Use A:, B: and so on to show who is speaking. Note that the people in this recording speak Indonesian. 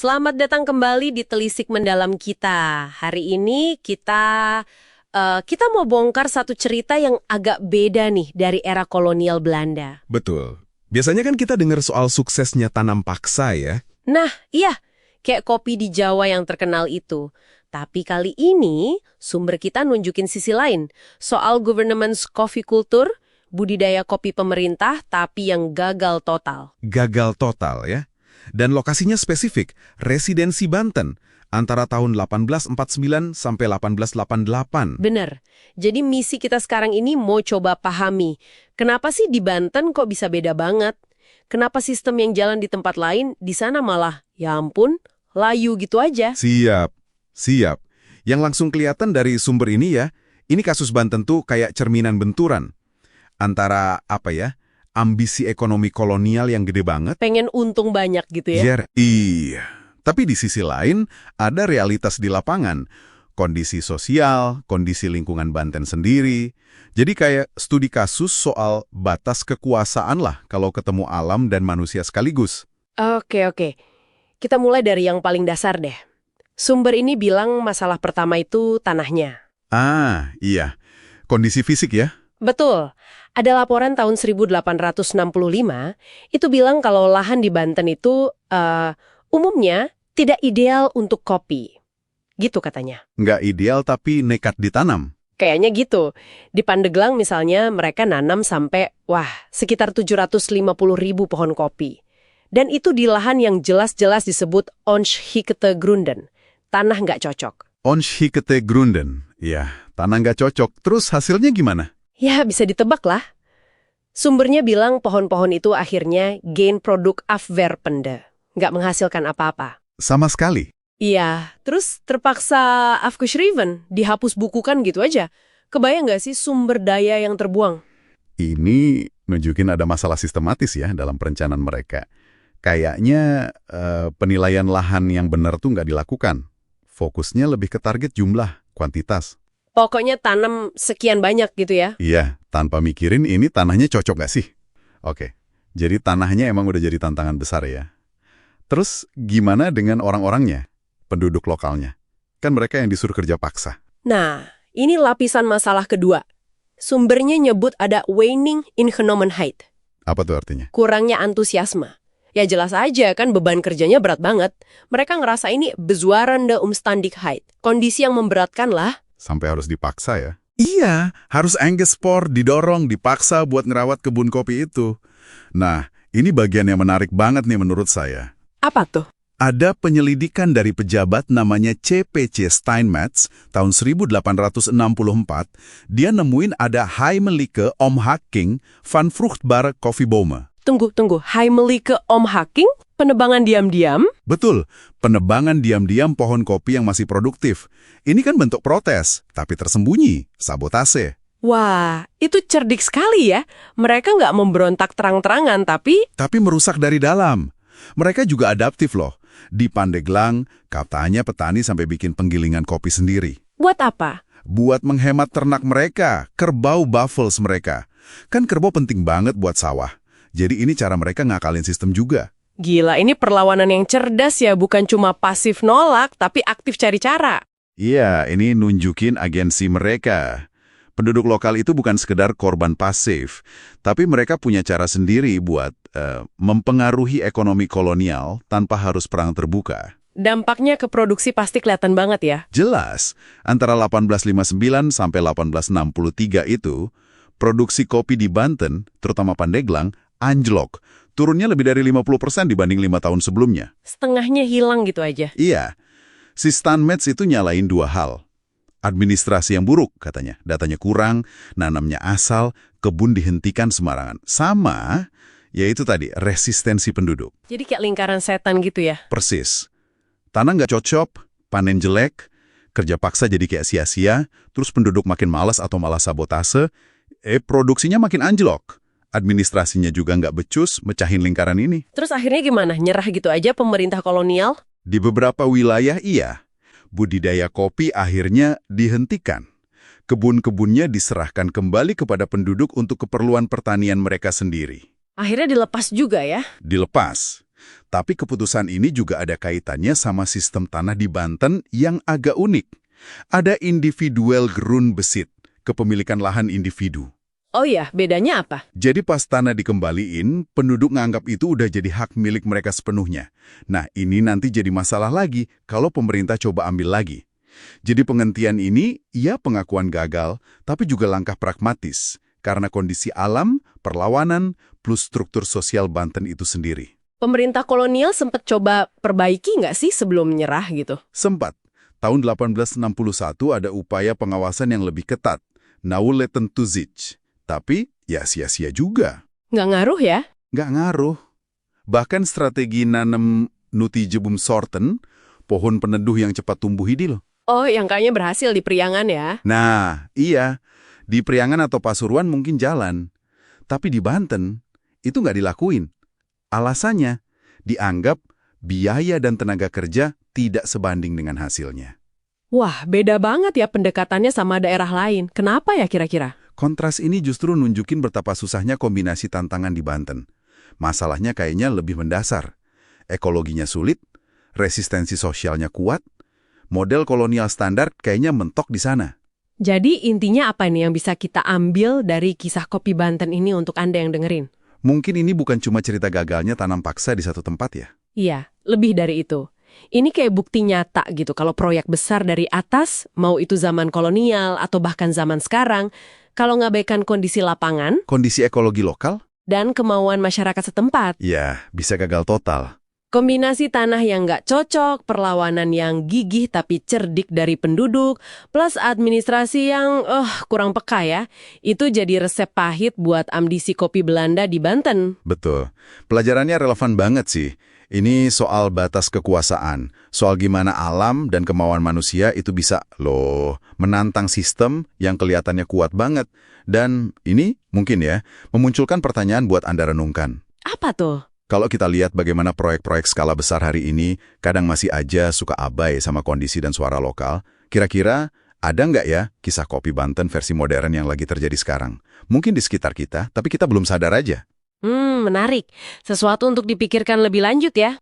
A: Selamat datang kembali di Telisik Mendalam kita. Hari ini kita mau bongkar satu cerita yang agak beda nih dari era kolonial Belanda.
B: Betul. Biasanya kan kita dengar soal suksesnya tanam paksa ya.
A: Nah, iya, kayak kopi di Jawa yang terkenal itu. Tapi kali ini sumber kita nunjukin sisi lain, soal government's coffee culture, budidaya kopi pemerintah tapi yang gagal total.
B: Gagal total ya. Dan lokasinya spesifik, residensi Banten, antara tahun 1849 sampai 1888.
A: Bener. Jadi misi kita sekarang ini mau coba pahami, kenapa sih di Banten kok bisa beda banget? Kenapa sistem yang jalan di tempat lain, di sana malah, ya ampun, layu gitu aja?
B: Siap. Yang langsung kelihatan dari sumber ini ya, ini kasus Banten tuh kayak cerminan benturan. Antara, ambisi ekonomi kolonial yang gede banget.
A: Pengen untung banyak gitu ya?
B: Iya. Tapi di sisi lain, ada realitas di lapangan. Kondisi sosial, kondisi lingkungan Banten sendiri. Jadi kayak studi kasus soal batas kekuasaan lah kalau ketemu alam dan manusia sekaligus.
A: Oke. Kita mulai dari yang paling dasar deh. Sumber ini bilang masalah pertama itu tanahnya.
B: Iya. Kondisi fisik ya?
A: Betul. Ada laporan tahun 1865, itu bilang kalau lahan di Banten itu umumnya tidak ideal untuk kopi. Gitu katanya.
B: Nggak ideal tapi nekat ditanam.
A: Kayaknya gitu. Di Pandeglang misalnya mereka nanam sampai, sekitar 750.000 pohon kopi. Dan itu di lahan yang jelas-jelas disebut Onschhiekete Grunden. Tanah nggak cocok.
B: Onschhiekete Grunden. Ya, tanah nggak cocok. Terus hasilnya gimana?
A: Ya, bisa ditebak lah. Sumbernya bilang pohon-pohon itu akhirnya gain produk afwerpende. Nggak menghasilkan apa-apa.
B: Sama sekali.
A: Iya, terus terpaksa afgeschriven, dihapus bukukan gitu aja. Kebayang nggak sih sumber daya yang terbuang?
B: Ini nunjukin ada masalah sistematis ya dalam perencanaan mereka. Kayaknya penilaian lahan yang benar tuh nggak dilakukan. Fokusnya lebih ke target jumlah, kuantitas.
A: Pokoknya tanam sekian banyak gitu ya?
B: Iya, tanpa mikirin ini tanahnya cocok nggak sih? Oke, jadi tanahnya emang udah jadi tantangan besar ya. Terus gimana dengan orang-orangnya? Penduduk lokalnya? Kan mereka yang disuruh kerja paksa.
A: Nah, ini lapisan masalah kedua. Sumbernya nyebut ada waning ingenomenheid.
B: Apa tuh artinya?
A: Kurangnya antusiasme. Ya jelas aja kan beban kerjanya berat banget. Mereka ngerasa ini bezwarende omstandigheid. Kondisi yang memberatkan lah.
B: Sampai harus dipaksa ya? Iya, harus engagespor, didorong, dipaksa buat ngerawat kebun kopi itu. Nah, ini bagian yang menarik banget nih menurut saya.
A: Apa tuh?
B: Ada penyelidikan dari pejabat namanya C.P.C. Steinmetz tahun 1864. Dia nemuin ada Heimelijke Omhakking van Vruchtbare Koffiebome.
A: Tunggu. Heimelijke Omhakking? Penebangan diam-diam?
B: Betul, penebangan diam-diam pohon kopi yang masih produktif. Ini kan bentuk protes, tapi tersembunyi, sabotase.
A: Wah, itu cerdik sekali ya. Mereka nggak memberontak terang-terangan, tapi
B: merusak dari dalam. Mereka juga adaptif loh. Di Pandeglang, katanya petani sampai bikin penggilingan kopi sendiri.
A: buat apa?
B: Buat menghemat ternak mereka, kerbau buffles mereka. Kan kerbau penting banget buat sawah. Jadi ini cara mereka ngakalin sistem juga.
A: Gila, ini perlawanan yang cerdas ya, bukan cuma pasif nolak, tapi aktif cari cara.
B: Iya, ini nunjukin agensi mereka. Penduduk lokal itu bukan sekedar korban pasif, tapi mereka punya cara sendiri buat mempengaruhi ekonomi kolonial tanpa harus perang terbuka.
A: Dampaknya ke produksi pasti kelihatan banget ya.
B: Jelas, antara 1859 sampai 1863 itu, produksi kopi di Banten, terutama Pandeglang, anjlok. Turunnya lebih dari 50% dibanding 5 tahun sebelumnya.
A: Setengahnya hilang gitu aja.
B: Iya, si Steinmetz itu nyalain dua hal. Administrasi yang buruk, katanya. Datanya kurang, nanamnya asal, kebun dihentikan sembarangan. Sama, yaitu tadi, resistensi penduduk.
A: Jadi kayak lingkaran setan gitu ya.
B: Persis. Tanah nggak cocok, panen jelek, kerja paksa jadi kayak sia-sia, terus penduduk makin malas atau malah sabotase, produksinya makin anjlok. Administrasinya juga nggak becus, mecahin lingkaran ini.
A: Terus akhirnya gimana? Nyerah gitu aja pemerintah kolonial?
B: Di beberapa wilayah iya. Budidaya kopi akhirnya dihentikan. Kebun-kebunnya diserahkan kembali kepada penduduk untuk keperluan pertanian mereka sendiri.
A: Akhirnya dilepas juga ya?
B: Dilepas. Tapi keputusan ini juga ada kaitannya sama sistem tanah di Banten yang agak unik. Ada individual Grundbesitz, kepemilikan lahan individu.
A: Oh ya, bedanya apa?
B: Jadi pas tanah dikembaliin, penduduk nganggap itu udah jadi hak milik mereka sepenuhnya. Nah, ini nanti jadi masalah lagi kalau pemerintah coba ambil lagi. Jadi penghentian ini, ya pengakuan gagal, tapi juga langkah pragmatis. Karena kondisi alam, perlawanan, plus struktur sosial Banten itu sendiri.
A: Pemerintah kolonial sempat coba perbaiki nggak sih sebelum nyerah gitu?
B: Sempat. Tahun 1861 ada upaya pengawasan yang lebih ketat. Nauletentuzic. Tapi, ya sia-sia juga.
A: Nggak ngaruh ya?
B: Nggak ngaruh. Bahkan strategi nanam Nutijebum sorten, pohon peneduh yang cepat tumbuh ini loh.
A: Oh, yang kayaknya berhasil di Priangan ya?
B: Nah, iya. Di Priangan atau Pasuruan mungkin jalan. Tapi di Banten, itu nggak dilakuin. Alasannya, dianggap biaya dan tenaga kerja tidak sebanding dengan hasilnya.
A: Wah, beda banget ya pendekatannya sama daerah lain. Kenapa ya kira-kira?
B: Kontras ini justru nunjukin betapa susahnya kombinasi tantangan di Banten. Masalahnya kayaknya lebih mendasar. Ekologinya sulit, resistensi sosialnya kuat, model kolonial standar kayaknya mentok di sana.
A: Jadi intinya apa nih yang bisa kita ambil dari kisah kopi Banten ini untuk Anda yang dengerin?
B: Mungkin ini bukan cuma cerita gagalnya tanam paksa di satu tempat ya?
A: Iya, lebih dari itu. Ini kayak bukti nyata gitu kalau proyek besar dari atas, mau itu zaman kolonial atau bahkan zaman sekarang, kalau ngabaikan kondisi lapangan
B: Kondisi ekologi lokal?
A: dan kemauan masyarakat setempat.
B: Ya, bisa gagal total.
A: Kombinasi tanah yang nggak cocok, perlawanan yang gigih tapi cerdik dari penduduk, plus administrasi yang kurang peka ya, itu jadi resep pahit buat ambisi kopi Belanda di Banten.
B: Betul. Pelajarannya relevan banget sih. Ini soal batas kekuasaan, soal gimana alam dan kemauan manusia itu bisa menantang sistem yang kelihatannya kuat banget. Dan ini mungkin ya, memunculkan pertanyaan buat Anda renungkan.
A: Apa tuh?
B: Kalau kita lihat bagaimana proyek-proyek skala besar hari ini, kadang masih aja suka abai sama kondisi dan suara lokal, kira-kira ada nggak ya kisah kopi Banten versi modern yang lagi terjadi sekarang? Mungkin di sekitar kita, tapi kita belum sadar aja.
A: Menarik. Sesuatu untuk dipikirkan lebih lanjut ya.